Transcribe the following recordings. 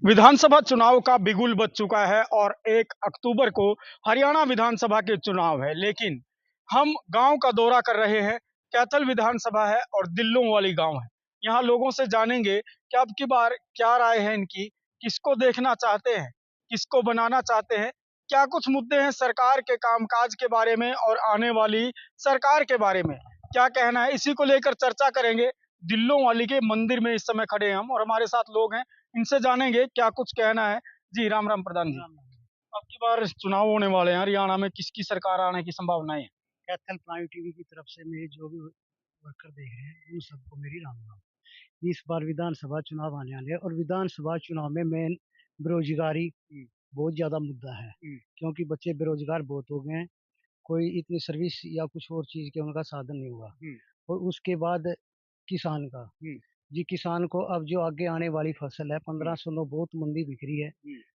विधानसभा चुनाव का बिगुल बज चुका है और 1 अक्टूबर को हरियाणा विधानसभा के चुनाव है। लेकिन हम गांव का दौरा कर रहे हैं। कैथल विधानसभा है और दिल्लों वाली गांव है। यहाँ लोगों से जानेंगे कि अब की बार क्या राय है इनकी, किसको देखना चाहते हैं, किसको बनाना चाहते हैं, क्या कुछ मुद्दे हैं सरकार के कामकाज के बारे में और आने वाली सरकार के बारे में क्या कहना है, इसी को लेकर चर्चा करेंगे। दिल्लों वाली के मंदिर में इस समय खड़े हैं हम और हमारे साथ लोग हैं, इनसे जानेंगे क्या कुछ कहना है। जी राम राम प्रधान जी। अब की बार चुनाव होने वाले हैं हरियाणा में, किसकी सरकार आने की संभावनाएं है? कैथल प्राइम टीवी की तरफ से मेरे जो भी वर्कर देख रहे हैं उन सबको मेरी राम राम। इस बार विधानसभा चुनाव आने वाले हैं और विधानसभा चुनाव में मेन बेरोजगारी बहुत ज्यादा मुद्दा है, क्योंकि बच्चे बेरोजगार बहुत हो गए हैं। कोई इतनी सर्विस या कुछ और चीज के उनका साधन नहीं हुआ। और उसके बाद किसान का, जी किसान को अब जो आगे आने वाली फसल है 1509 बहुत मंदी बिक रही है,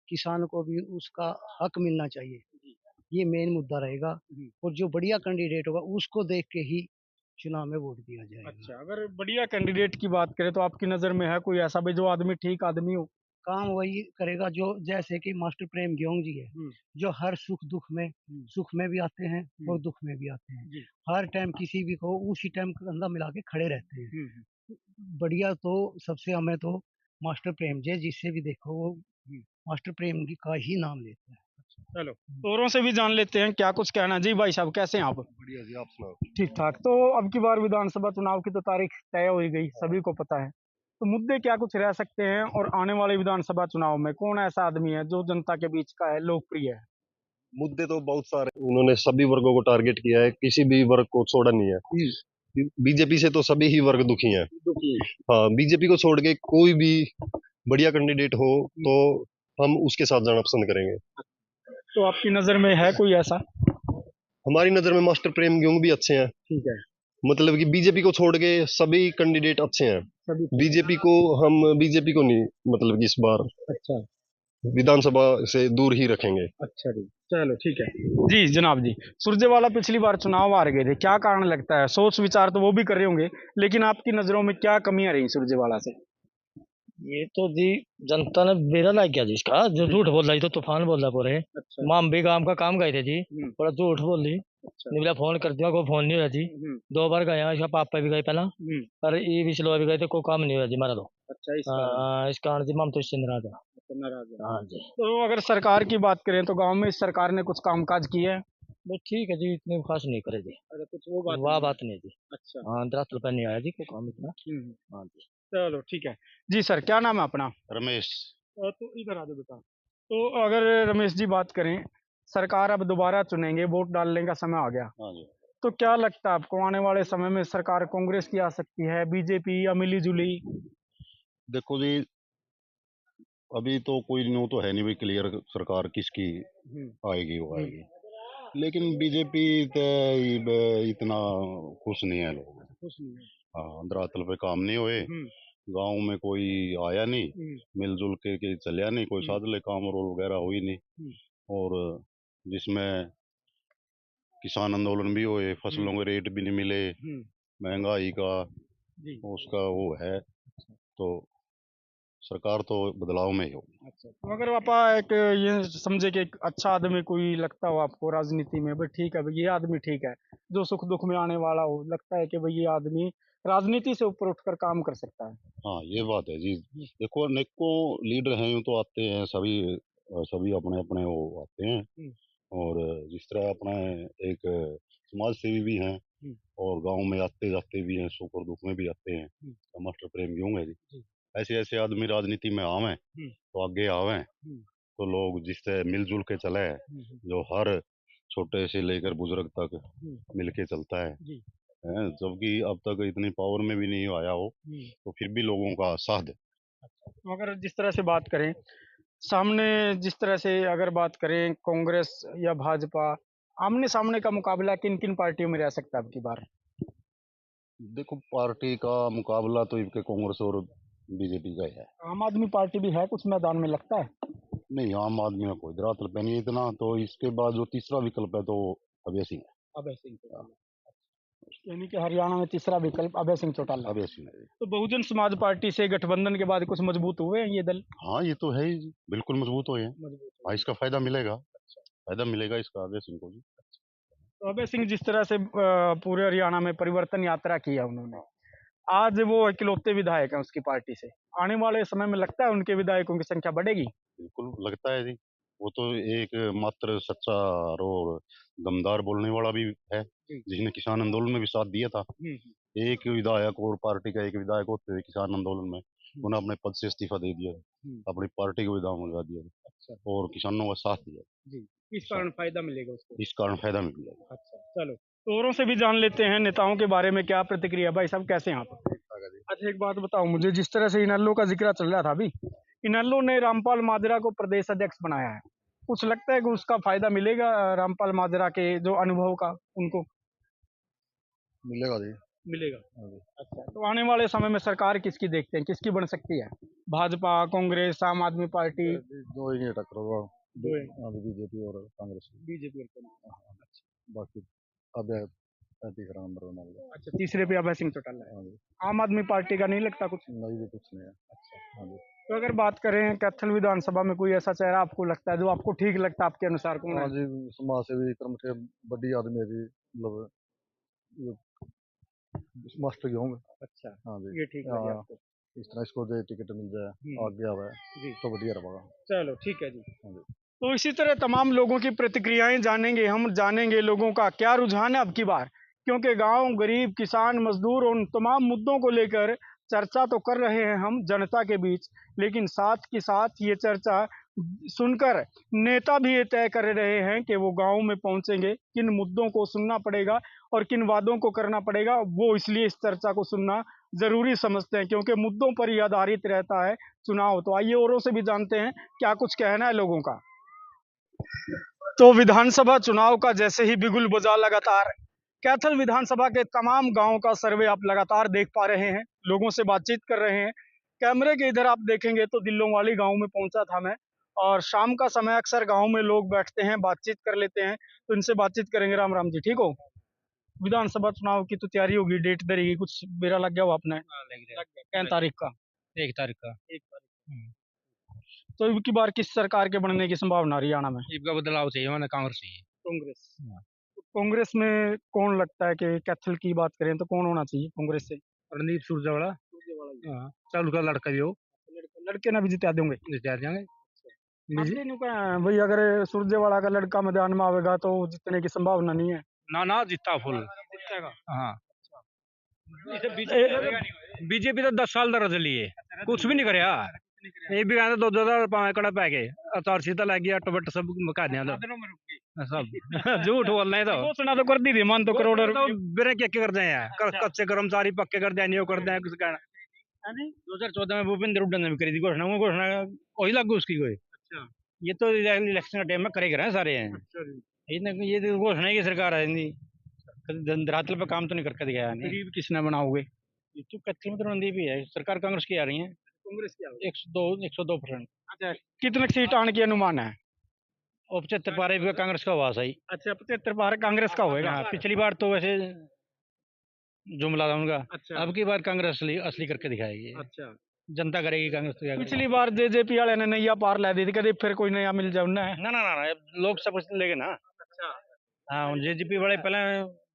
किसान को भी उसका हक मिलना चाहिए। ये मेन मुद्दा रहेगा और जो बढ़िया कैंडिडेट होगा उसको देख के ही चुनाव में वोट दिया जाएगा। अच्छा, अगर बढ़िया कैंडिडेट की बात करें तो आपकी नजर में है कोई ऐसा भी जो आदमी ठीक आदमी हो? काम वही करेगा जो, जैसे कि मास्टर प्रेम ग्योंग जी है, जो हर सुख में भी आते हैं और दुख में भी आते हैं। हर टाइम किसी भी को उसी टाइम कंधा मिला के खड़े रहते हैं। बढ़िया तो सबसे हमें तो मास्टर प्रेम जी, जिससे भी देखो वो मास्टर प्रेम जी का ही नाम लेते हैं। चलो औरों से भी जान लेते हैं क्या कुछ कहना। जी भाई साहब, कैसे हैं आप? बढ़िया जी, आप सुनाओ। ठीक ठाक। तो अब की बार विधानसभा चुनाव की तो तारीख तय हो ही गई, सभी को पता है। तो मुद्दे क्या कुछ रह सकते हैं और आने वाले विधानसभा चुनाव में कौन ऐसा आदमी है जो जनता के बीच का है, लोकप्रिय है? मुद्दे तो बहुत सारे, उन्होंने सभी वर्गों को टारगेट किया है, किसी भी वर्ग को छोड़ा नहीं है। बीजेपी से तो सभी ही वर्ग दुखी हैं। हाँ, बीजेपी को छोड़ के कोई भी बढ़िया कैंडिडेट हो तो हम उसके साथ जाना पसंद करेंगे। तो आपकी नजर में है कोई ऐसा? हमारी नजर में मास्टर प्रेम ग्योंग भी अच्छे हैं। ठीक है। मतलब कि बीजेपी को छोड़ के सभी कैंडिडेट अच्छे हैं। बीजेपी को नहीं, मतलब कि इस बार अच्छा विधानसभा से दूर ही रखेंगे। अच्छा जी, चलो ठीक है। जी जनाब जी, सुरजेवाला पिछली बार चुनाव हार गए थे, क्या कारण लगता है? सोच विचार तो वो भी कर रहे होंगे, लेकिन आपकी नजरों में क्या कमियां रही सुरजेवाला से? ये तो जी जनता ने बेरा लाग गया जी इसका, जो झूठ बोल रहा तो तूफान बोल रहा पूरे। अच्छा। माम भी काम का काम गए थे जी, बड़ा झूठ बोल ली। अच्छा। निबला फोन कर दिया, कोई फोन नहीं हुआ जी। 2 बार गए हैं, इसका पापा भी गए पहला, पर ये भी चलो अभी गए थे, कोई काम नहीं हुआ जी हमारा तो। अच्छा, इस कारण जी माम तो इससे नाराज है। नाराज है। हाँ जी। तो अगर सरकार की बात करें तो गांव में इस सरकार ने कुछ कामकाज किए हैं? भाई ठीक है जी, इतनी खास नहीं करे जी। अरे कुछ वो बात वाह नहीं है। बात नहीं जी। अच्छा। हाँ, 10 रुपये नहीं आया जी, कोई काम इतना। हाँ जी। चलो ठीक है। जी सर, क्या नाम है अपना? रमेश। तो इधर आ जाओ बेटा। तो अगर रमेश जी बात करें, सरकार अब दोबारा चुनेंगे, वोट डालने का समय आ गया। हाँ जी। तो क्या लगता है आपको आने वाले समय में सरकार कांग्रेस की आ सकती है, बीजेपी या मिली जुली? देखो जी, अभी तो कोई न्यू तो है नहीं भाई, क्लियर सरकार किसकी आएगी वो आएगी। लेकिन बीजेपी तो इतना खुश नहीं है लोग। कुछ नहीं। हाँ, धरातल पे काम नहीं हुए, गांव में कोई आया नहीं, मिलजुल के चलिया नहीं, कोई साधले काम रोल वगैरह हुई नहीं। और जिसमें किसान आंदोलन भी हुए, फसलों के रेट भी नहीं मिले, महंगाई का उसका वो है, तो सरकार तो बदलाव में ही हो। अच्छा, तो अगर आप एक ये समझे कि एक अच्छा आदमी कोई लगता हो आपको राजनीति में, भाई ठीक है, भाई ये आदमी ठीक है, जो सुख दुख में आने वाला हो, लगता है कि भाई ये आदमी राजनीति से ऊपर उठकर काम कर सकता है? हाँ, ये बात है जी। देखो, अनेकों लीडर हैं, यूं तो आते हैं सभी, सभी अपने अपने वो आते हैं। और जिस तरह अपना एक समाज सेवी भी हैं, और गांव में आते जाते भी हैं, सुख और दुख में भी आते हैं। तो मास्टर प्रेम यूं है जी। ऐसे ऐसे आदमी राजनीति में आवे तो आगे आवे, तो लोग जिससे मिलजुल के चले, जो हर छोटे से लेकर बुजुर्ग तक मिलके चलता है। जबकि अब तक इतनी पावर में भी नहीं आया हो, तो फिर भी लोगों का साथ है। तो अगर जिस तरह से बात करें, सामने जिस तरह से अगर बात करें कांग्रेस या भाजपा, आमने सामने का मुकाबला किन किन पार्टियों में रह सकता है अब की बार? देखो, पार्टी का मुकाबला तो इनके कांग्रेस और बीजेपी का ही है। आम आदमी पार्टी भी है कुछ मैदान में, लगता है? नहीं, आम आदमी में कोई धरातल पे नहीं है इतना, तो इसके बाद जो तीसरा विकल्प है तो अवैसी है। अब ऐसे ही यानी कि हरियाणा में तीसरा विकल्प अभय सिंह चौटाला। अभय सिंह है। तो बहुजन समाज पार्टी से गठबंधन के बाद कुछ मजबूत हुए हैं ये दल? हाँ, ये तो है ही जी, बिल्कुल मजबूत हुए हैं। मजबूत हाँ, इसका फायदा मिलेगा, फायदा मिलेगा इसका अभय सिंह को जी। तो अभय सिंह जिस तरह से पूरे हरियाणा में परिवर्तन यात्रा किया उन्होंने, आज वो इकलौते विधायक हैं उसकी पार्टी से। आने वाले समय में लगता है उनके विधायकों की संख्या बढ़ेगी? बिल्कुल लगता है जी। वो तो एक मात्र सच्चा और दमदार बोलने वाला भी है, जिसने किसान आंदोलन में भी साथ दिया था। एक विधायक और पार्टी का एक विधायक होते हुए किसान आंदोलन में उन्होंने अपने पद से इस्तीफा दे दिया, अपनी पार्टी को विदाई लगा दिया। अच्छा। और किसानों का साथ दिया जी। इस कारण फायदा मिलेगा उसको? इस कारण फायदा मिल जाएगा। अच्छा, चलो तो औरों से भी जान लेते हैं नेताओं के बारे में क्या प्रतिक्रिया। भाई साहब कैसे हैं आप? अच्छा, एक बात बताओ मुझे, जिस तरह से इनेलो का जिक्र चल रहा था अभी, इनेलो ने रामपाल माजरा को प्रदेश अध्यक्ष बनाया है, कुछ लगता है कि उसका फायदा मिलेगा रामपाल माजरा के जो अनुभव का उनको? मिलेगा जी। मिलेगा। अच्छा, तो आने वाले समय में सरकार किसकी देखते हैं, किसकी बन सकती है? भाजपा, कांग्रेस, आम आदमी पार्टी? दो ही टक्कर होगा, बीजेपी और कांग्रेस। बीजेपी और कांग्रेस। अच्छा, बाकी अब तीसरा नंबर बना लिया। अच्छा, तीसरे पे अभय सिंह चौटाला है। आम आदमी पार्टी का नहीं लगता कुछ? नहीं, कुछ नहीं है। अच्छा, तो अगर बात करें कैथल विधानसभा में कोई ऐसा चेहरा आपको लगता है जो आपको ठीक लगता है, आपके अनुसार कौन है? हाँ जी, समाज सेवी कर्म के बड़ी आदमी है जी, मतलब मास्टर होंगे। अच्छा, हाँ जी, ये ठीक लगे आपको? इस तरह इसको जो टिकट मिल जाए आगे आवे जी तो बढ़िया रहेगा। चलो ठीक है जी। तो इसी तरह तमाम लोगों की प्रतिक्रियाएं जानेंगे, हम जानेंगे लोगों का क्या रुझान है अब की बार, क्योंकि गांव, गरीब, किसान, मजदूर उन तमाम मुद्दों को लेकर चर्चा तो कर रहे हैं हम जनता के बीच, लेकिन साथ के साथ ये चर्चा सुनकर नेता भी ये तय कर रहे हैं कि वो गांव में पहुंचेंगे, किन मुद्दों को सुनना पड़ेगा और किन वादों को करना पड़ेगा, वो इसलिए इस चर्चा को सुनना जरूरी समझते हैं, क्योंकि मुद्दों पर ही आधारित रहता है चुनाव। तो आइए औरों से भी जानते हैं क्या कुछ कहना है लोगों का। तो विधानसभा चुनाव का जैसे ही बिगुल बजा, लगातार कैथल विधानसभा के तमाम गांवों का सर्वे आप लगातार देख पा रहे हैं, लोगों से बातचीत कर रहे हैं। कैमरे के इधर आप देखेंगे तो दिल्लोंवाली गांव में पहुंचा था मैं, और शाम का समय अक्सर गांव में लोग बैठते हैं, बातचीत कर लेते हैं, तो इनसे बातचीत करेंगे। राम राम जी, ठीक हो? विधानसभा चुनाव की तो तैयारी होगी, डेट धरेगी, कुछ बेरा लग गया हो आपने? क्या तारीख का? 1 तारीख का। 1 तारीख। तो अब की बार किस सरकार के बनने की संभावना हरियाणा में? इसका बदलाव चाहिए, मैंने कांग्रेस चाहिए। कांग्रेस। तो कांग्रेस में कौन लगता है कि कैथल की बात करें तो कौन होना चाहिए कांग्रेस से? रणदीप सुरजेवाला। हाँ, चालू का लड़का भी हो। लड़के ना भी जिता देंगे? जिता देंगे। भाई अगर सुरजेवाला का लड़का मैदान में आवेगा तो जीतने की संभावना नहीं है? ना जीता फुल जीतेगा। हाँ। बीजेपी तो 10 साल दर्ज लिए कुछ भी नहीं करे यार। ये भी कहते 2005 कड़ा पै गए, अतार सीता लग गया, टबट सब मका दिया सब झूठ बोल रहे तो घोषणा तो कर दी थी, मान तो करोड़ बिना क्या कर दे यार, कच्चे कर्मचारी पक्के कर दिया, नहीं कर दिया कुछ कहना। 2014 में भूपेंद्र हुड्डा ने भी करी थी घोषणा, वो घोषणा वही लागू उसकी कोई। अच्छा, ये तो इलेक्शन का टाइम में करेगा सारे हैं। ये तो घोषणा की सरकार है, धरातल पे काम तो नहीं करके दिखाया। गरीब किसने बनाओगे? तो कच्ची में तो रणदीप ही है, सरकार कांग्रेस की आ रही है। कांग्रेस की 102%। अच्छा, कितने सीट आने की अनुमान है? और 75 पारे भी कांग्रेस का हुआ सही। अच्छा, 75 पार कांग्रेस का होएगा। पिछली बार तो वैसे जुमला था उनका। अच्छा, अब की बार कांग्रेस असली करके दिखाएगी। अच्छा, जनता करेगी कांग्रेस। पिछली बार जेजेपी वाले ने नैया पार ला दी थी, कभी फिर कोई नया मिल जाए उन्हें? ना लोग सब लेंगे ना। अच्छा, हाँ, जेजेपी वाले पहले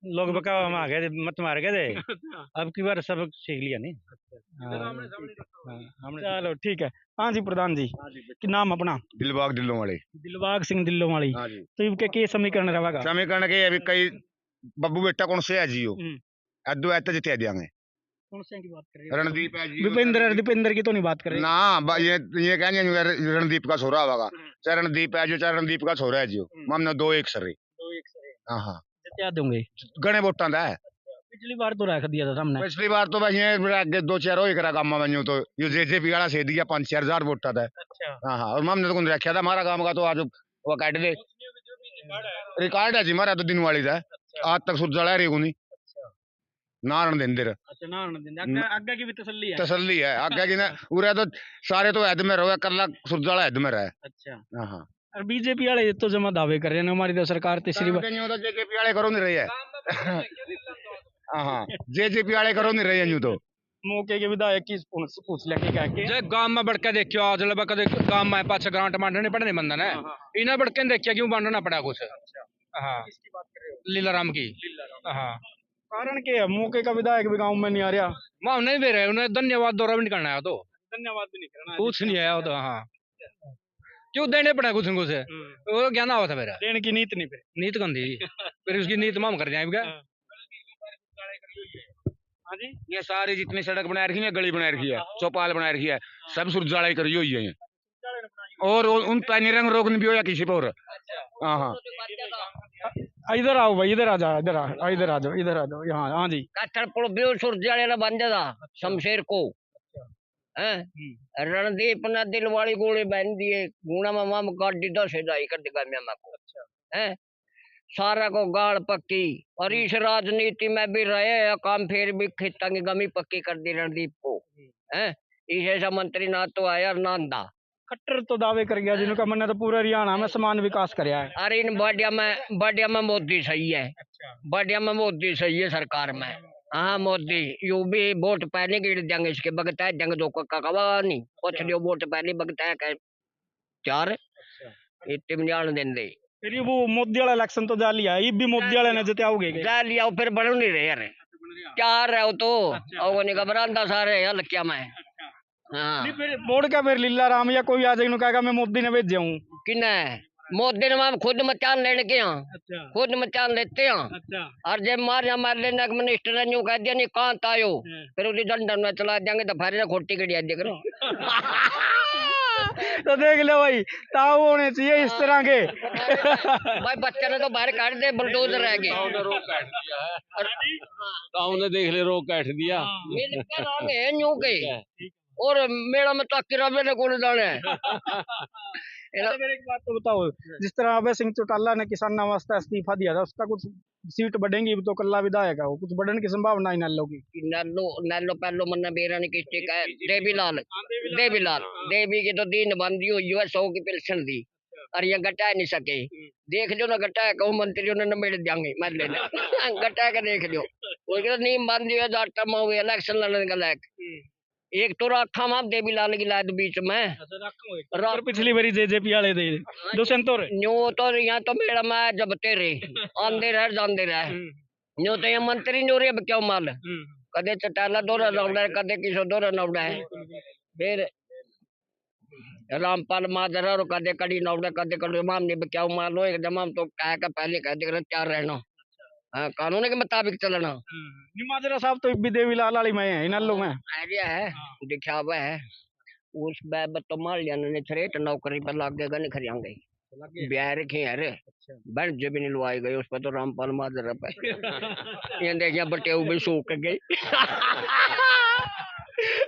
लोग बका आ गए थे, मत मार गए थे। अब की बार सब सीख लिया नहीं। चलो ठीक है। हाँ जी प्रधान जी, कि नाम अपना? दिलबाग दिल्लोंवाली। दिलबाग सिंह दिल्लोंवाली। हाँ जी। तो इनके के समीकरण रहेगा? समीकरण के अभी कई बब्बू बेटा कौन से है जियो अद्दो ऐसे जिते देंगे। कौन से की बात कर रहे हैं? रणदीप है जी। दीपेंद्र की तो नहीं बात कर रहे ना, ये कहने रणदीप का छोरा होगा, चाहे रणदीप है जो, चाहे रणदीप का छोरा है जियो, हमने 2-1 सर। हाँ हाँ, जिता दूंगे गणे वोटा दा है। पिछली बार तो रख दिया था हमने। पिछली बार तो भाई आगे 2-4 हो ही करा काम में तो ये जेजेपी वाला से दिया 5-4 हजार वोटा था। हाँ हाँ, और हमने तो कौन रखा था हमारा काम का, तो आज वो काट दे रिकॉर्ड है जी हमारा तो दिन वाली था। आज तक सुरजला रही कोनी नारण देंदर। अच्छा, नारण देंदर आगे की भी तसल्ली है आगे की ना उरे तो सारे तो ऐद में रहो, कल्ला सुरजला ऐद में रहा है। अच्छा, हाँ हाँ, और बीजेपी वाले तो जमा दावे कर रहे हैं हमारी तो सरकार तीसरी बार जेजेपी वाले करो नहीं रही है। हाँ जेजेपी वाले करो नहीं रही है यूं तो मौके के विधायक की पूछ लेके कह के जे गांव में बढ़ के देखियो आज लबा कदे गांव में पाछे ग्रांट मांडने पड़ने बंधन है इन्हें बढ़ के देखिया क्यों बांटना पड़ा कुछ। हाँ किसकी बात कर रहे हो? लीलाराम की। हाँ कारण क्या है मौके का विधायक भी गाँव में नहीं आ रहा? वहाँ नहीं दे रहे उन्हें धन्यवाद दौरा भी नहीं करना है तो धन्यवाद भी नहीं करना कुछ नहीं है वो तो। हाँ क्यों देने पड़ा कुछ न कुछ वो ज्ञान हुआ था मेरा देने की नीति नहीं पे नीत गंदी फिर उसकी नीत माम कर जाएगा। हाँ जी ये सारी जितनी सड़क बना रखी है गली बना रखी है चौपाल बना रखी है सब सुरजाला करी हुई है और उन पर निरंग रोक नहीं भी हो या किसी पर। हाँ हाँ इधर आओ भाई इधर आ जाओ इधर आ जाओ इधर आ जाओ यहाँ। हाँ जी काठड़पुर बियो सुरजाले ना बंदे दा शमशेर को हैं रणदीप ने दिल वाली गोली बहन दिए गुणा में माम गाड़ी दो सेदाई कर देगा मैं को हैं सारा को गाड़ पक्की और इस राजनीति में भी रहे काम फिर भी खेता की गमी पक्की कर दी रणदीप को हैं इस ऐसा मंत्री ना तो आया नांदा खट्टर तो दावे कर गया जिनका मन है तो पूरा हरियाणा में समान विकास कराया है। अरे इन बाडिया में मोदी सही है बाडिया में मोदी सही है सरकार में। हाँ मोदी यू भी वोट पहले गिर देंगे इसके बगता है जंग दो कवा नहीं कुछ लियो वोट पहले बगता है चार इतने जान देंगे फिर ये वो मोदी वाला इलेक्शन तो जा लिया ये भी मोदी वाले ने जिताओगे जा लिया फिर बढ़ नहीं रहे यार चार है वो तो और नहीं घबराता सारे हल्किया में। हाँ नहीं फिर बोर्ड का फिर लीलाराम या कोई आ जाए कहेगा मैं मोदी ने भेजा हूँ किन्ने मोदी ने हम खुद मचान लेने के यहाँ खुद मचान लेते हैं और जब मार लेने मिनिस्टर ने यूं कह दिया नहीं कहाँ आयो फिर उसी लंदन में चला जाएंगे तो फिर खोटी गड़ी देख रहा तो देख लो भाई ताऊ होने चाहिए इस तरह के भाई बच्चे ने तो बाहर काट दे बुलडोजर रह गए ताऊ ने देख ले रोक काट दिया मिलकर आगे यूं के और मेरा में तो किरावे ने कौन जाने मेरे एक बात तो बताओ जिस तरह अभय सिंह चौटाला ने किसान वास्ते इस्तीफा दिया था उसका कुछ सीट बढ़ेंगी तो कल्ला विधायक है वो कुछ बढ़ने की संभावना ही नल्लो की नल्लो पहलो मन्ना बेरानी की स्टिक है देवीलाल देवी की तो दीन बंदी हुई है 100 की पेंशन दी और ये घटा नहीं सके देख लो ना घटा कहूँ मंत्रियों ने मेरे देंगे मैं लेना घटा के देख लो वो नीम बंदी हुई 10 हुए इलेक्शन लड़ने का लायक एक तो रखा मां देवीलाल की लाद बीच में पिछली बारी जेजेपी वाले दे दो संतोर न्यू तो यहाँ तो मेरा मैं जब तेरे आंदे रह जाते रहे न्यू तो ये मंत्री न्यू रे क्यों माल कदे चटाला दौरा लौड़ा है कदे किसो दौरा लौड़ा है फिर रामपाल मादर और कदे कड़ी लौड़ा कदे कड़ी माम ने क्या माल हो एकदम हम तो कह के पहले कह दे क्या रहना हाँ कानून के मुताबिक चलना। माजरा साहब तो भी देवीलाल वाली में है इन लोग में आइडिया है दिखावा है उस बैब तो मान लिया ने थ्रेट नौकरी पर लग गए नहीं खरियांगे ब्याह रखे अरे बन जब नहीं लुआई गई उस पर तो रामपाल माजरा पे ये देखिए बटेऊ भी सूख गई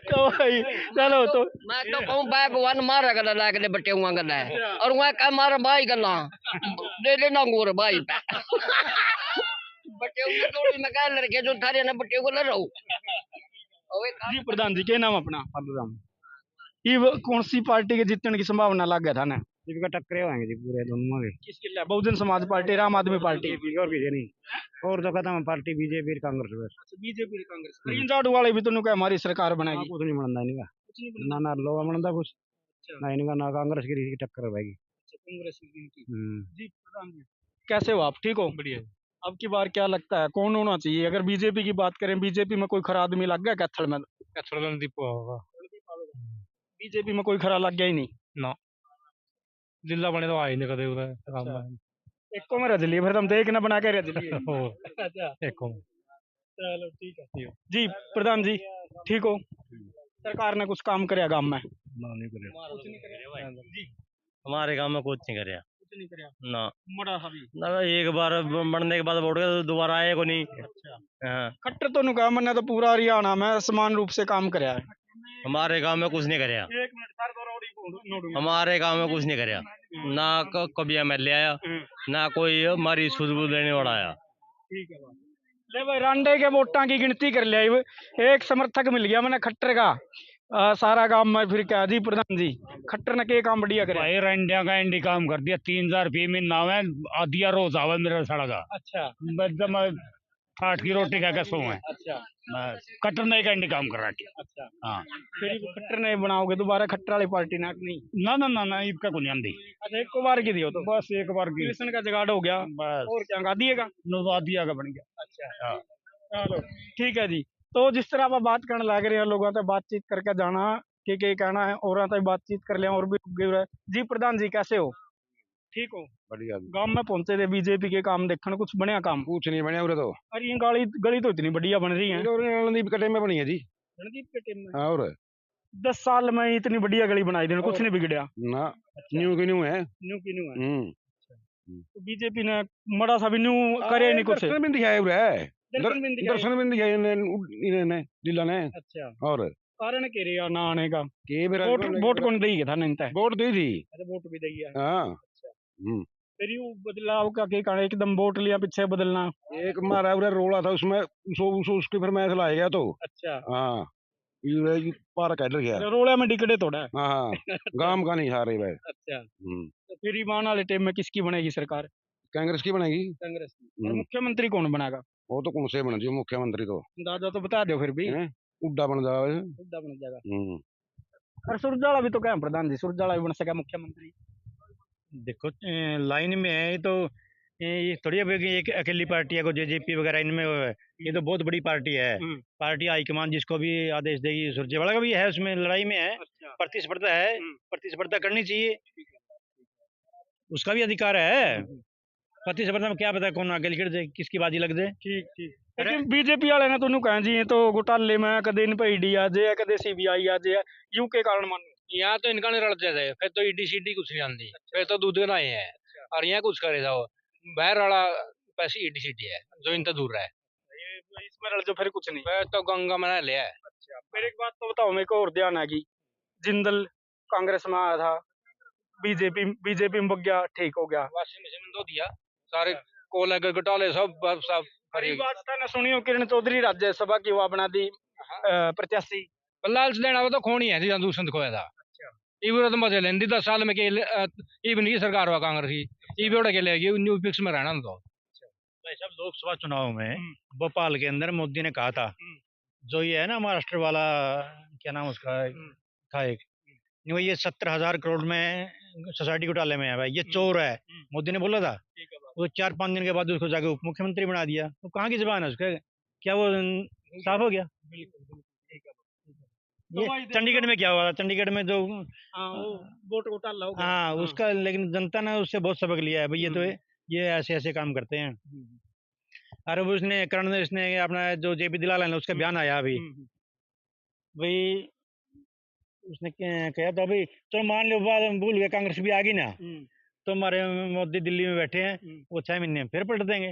तो भाई चलो तो मैं तो कहूँ बैग वन मारा गला लाके बटेऊ गला है और वहाँ का मारा भाई गला दे लेना गोर भाई बटेऊ में थोड़ी मैं कह लड़के जो थारे ना बटेऊ को लड़ो जी प्रधान जी के नाम अपना पालूराम ये कौन सी पार्टी के जीतने की संभावना लग गया था ना इनका टक्करे होंगे जी पूरे दोनों में किसके लिए बहुजन समाज पार्टी राम आदमी पार्टी और किसी नहीं और तो खत्म पार्टी बीजेपी कांग्रेस बस बीजेपी कांग्रेस झाड़ू वाले भी तो हमारी सरकार बनाएगी कुछ नहीं बनता इनका ना लोहा बनता कुछ ना इनका ना कांग्रेस की टक्कर रहेगी कांग्रेस की जी प्रधान जी कैसे हो आप ठीक हो बढ़िया अब की बार क्या लगता है कौन होना चाहिए अगर बीजेपी की बात करें बीजेपी में कोई खरा आदमी लग गया कैथल में रणदीप होगा बीजेपी में कोई खरा लग गया ही नहीं ना जिला बने तो आए नहीं कदे उधर एक को में रज लिए फिर तुम देख ना बना के रज लिए एक को चलो ठीक है जी प्रधान जी ठीक हो सरकार ने कुछ काम कराया गांव में हमारे गांव में कुछ नहीं कराया ना मरा हबी ना एक बार बनने के बाद वोट गया दोबारा आए को नहीं। हाँ खट्टर तो नुका मैंने तो पूरा हरियाणा में समान रूप से काम कराया है हमारे गांव में कुछ नहीं कराया हमारे गांव में कुछ नहीं कराया ना कभी एमएलए आया ना कोई हमारी सुध-बुध लेने वाला आया। ठीक है ले भाई रांडे के वोटा की गिनती कर लिया एक समर्थक मिल गया मैंने खट्टर का सारा काम में फिर क्या जी प्रधान जी खट्टर ने के काम बढ़िया करे। भाई रंडिया का इंडी काम कर दिया 3000 रुपये में नाव है आदिया रोज आवे मेरे सड़क का अच्छा एकदम 8 की रोटी खा के सो है अच्छा बस कटर नहीं का इंडी काम कर रहा है अच्छा हाँ फिर ये खट्टर ने बनाओगे दोबारा खट्टर वाली पार्टी ना नहीं। ना इसका कुछ आंदी अच्छा एक को बार की दियो तो बस एक बार की कृष्ण का जुगाड़ हो गया बस और क्या गा दिएगा। आदिया का बन गया अच्छा हाँ चलो ठीक है जी। तो जिस तरह आप बात करने लग रहे हैं लोगों से बातचीत करके जाना के कहना है और आता बातचीत कर लिया और भी गिर रहा है जी। प्रधान जी कैसे हो ठीक हो बढ़िया गांव में पहुंचे थे बीजेपी के काम देखने कुछ बढ़िया काम कुछ नहीं बने उरे तो अरे ये गली गली तो इतनी बढ़िया बन रही है रणदीप कटे में बनी है जी। रणदीप के टीम में और 10 साल में इतनी बढ़िया गली बनाई दी कुछ नहीं बिगड़ा ना न्यू की न्यू है। न्यू की न्यू है। हम्म तो बीजेपी ने मड़ा सा भी न्यू करे नहीं कुछ दर्शन भी दिखाए उरे दर्शन भी नहीं दिखाए। दर्शन भी दिखाए इन्होंने जिला ने। अच्छा और कारण के रिया ना आने का के मेरा वोट कौन देगी था नहीं था वोट दी थी। अरे वोट भी देगी हाँ फिर यूं बदलाव का के कारण एकदम वोट लिया पीछे बदलना। एक मारा उरे रोला था उसमें उसकी फिर मैच लाया गया तो अच्छा हाँ ये पार कैडर गया। रोड़ा में डिकड़े तोड़ा है। हाँ गांव का नहीं हारे भाई। अच्छा तो फिर ईमान वाले टाइम में किसकी बनेगी सरकार कांग्रेस की बनेगी। कांग्रेस की और मुख्यमंत्री कौन बनेगा वो तो कौन से बन जी मुख्यमंत्री तो दादा तो बता दो फिर भी उड्डा बन जाए। उड्डा बन जाएगा और सुरजाला भी तो क्या है प्रधान जी सुरजाला भी बन सका मुख्यमंत्री। देखो लाइन में है तो ये थोड़ी अब एक अकेली पार्टी है को जेजेपी वगैरह इनमें ये तो बहुत बड़ी पार्टी है। पार्टी हाईकमान जिसको भी आदेश देगी सुरजेवाला का भी है उसमें लड़ाई में है। प्रतिस्पर्धा है प्रतिस्पर्धा करनी चाहिए उसका भी अधिकार है। प्रतिस्पर्धा में क्या पता कौन आगे निकल जाए किसकी बाजी लग जाए। ठीक ठीक लेकिन बीजेपी वाले ने तो कहा जी ये तो घोटाले में कदे इन पे ईडी आ जाए कदे सीबीआई आ जाए यू के कारण मानो यहाँ तो इनका नहीं रल जाए फिर तो ईडी सीडी कुछ नहीं आती फिर तो दूध आए हैं और यहाँ कुछ करे जाओ बाहर वाला पैसे ईडी सीडी है जो इनसे दूर रहा है इसमें रल जो फिर कुछ नहीं फिर तो गंगा मना लिया है। अच्छा फिर एक बात तो बताओ मेरे को और ध्यान आएगी जिंदल कांग्रेस में आया था बीजेपी में बग गया ठीक हो गया वाशिंग मशीन तो दिया सारे कोले के घोटाले सब बात था ना सुनियो किरण चौधरी राज्यसभा की वो बना दी प्रत्याशी लालच देना वो तो खोनी है जी दूसरे खोया था इबो तो मजे लेंदी 10 साल में के इब नहीं सरकार हुआ कांग्रेस की इब उड़ा के लेगी न्यू फिक्स में रहना तो भाई साहब लोकसभा चुनाव में भोपाल के अंदर मोदी ने कहा था जो ये है ना महाराष्ट्र वाला क्या नाम उसका था एक वो ये 70,000 करोड़ में सोसाइटी घोटाले में है भाई ये चोर है मोदी ने बोला था। वो 4-5 दिन के बाद उसको जाके उप मुख्यमंत्री बना दिया तो कहाँ की जबान है उसका क्या वो साफ हो गया। ये चंडीगढ़ में क्या हुआ था चंडीगढ़ में जो वोट घोटाला हो गया हाँ उसका लेकिन जनता ने उससे बहुत सबक लिया है भाई ये तो ये ऐसे ऐसे काम करते हैं। अरे वो उसने करण इसने अपना जो जेपी दिलाल है उसका बयान आया अभी भाई उसने कहा था भाई चलो मान लो भूल गए कांग्रेस भी आ गई ना तो हमारे मोदी दिल्ली में बैठे हैं वो 6 महीने में फिर पलट देंगे।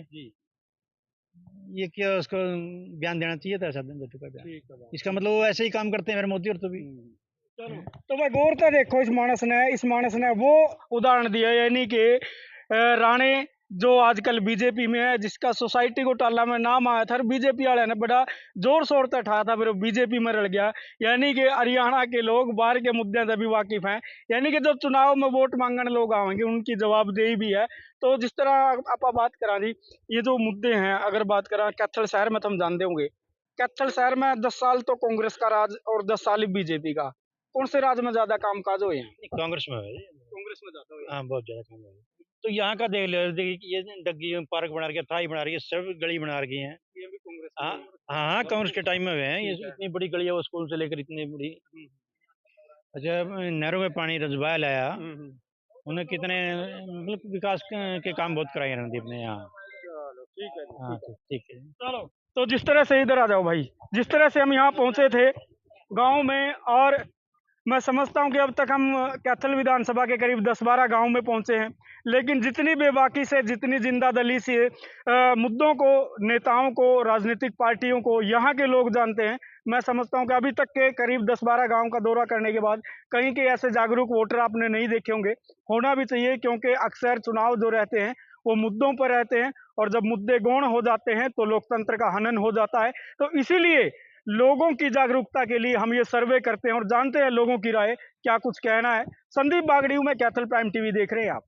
ये क्या उसको बयान देना चाहिए था ऐसा बयान इसका मतलब वो ऐसे ही काम करते हैं फिर मोदी और तो भी। चलो तो मैं गौर से देखो इस मानस ने वो उदाहरण दिया यानी कि राणे जो आजकल बीजेपी में है जिसका सोसाइटी घोटाला में नाम आया था बीजेपी वाले ने बड़ा जोर शोर से उठाया था फिर बीजेपी में रल गया। यानी कि हरियाणा के लोग बाहर के मुद्दे से भी वाकिफ हैं यानी कि जब चुनाव में वोट मांगने लोग आएंगे उनकी जवाबदेही भी है। तो जिस तरह आप बात करा दी ये जो मुद्दे हैं अगर बात करा कैथल शहर में तो हम जानते होंगे कैथल शहर में 10 साल तो कांग्रेस का राज और 10 साल बीजेपी का कौन से राज में ज्यादा काम काज हुए हैं कांग्रेस में ज्यादा हुए हाँ बहुत ज्यादा काम हुआ तो यहाँ का देख लो ये डग्गी पार्क बना रही है थाई बना रही है सब गली बना रखी है ये भी कांग्रेस हाँ कांग्रेस के टाइम में हुए हैं ये इतनी बड़ी गली है वो स्कूल से लेकर इतनी बड़ी। अच्छा नहरों में पानी रजवाया लाया उन्हें कितने मतलब विकास के काम बहुत कराए रणदीप ने यहाँ। ठीक है हाँ ठीक है चलो तो जिस तरह से इधर आ जाओ भाई जिस तरह से हम यहाँ पहुंचे थे गांव में और मैं समझता हूं कि अब तक हम कैथल विधानसभा के करीब 10-12 गांव में पहुंचे हैं लेकिन जितनी बेबाकी से जितनी जिंदादिली से मुद्दों को नेताओं को राजनीतिक पार्टियों को यहाँ के लोग जानते हैं मैं समझता हूं कि अभी तक के करीब 10-12 गांव का दौरा करने के बाद कहीं के ऐसे जागरूक वोटर आपने नहीं देखे होंगे। होना भी चाहिए क्योंकि अक्सर चुनाव जो रहते हैं वो मुद्दों पर रहते हैं और जब मुद्दे गौण हो जाते हैं तो लोकतंत्र का हनन हो जाता है। तो इसीलिए लोगों की जागरूकता के लिए हम ये सर्वे करते हैं और जानते हैं लोगों की राय क्या कुछ कहना है। संदीप बागड़ी हूं मैं, कैथल प्राइम टीवी देख रहे हैं आप।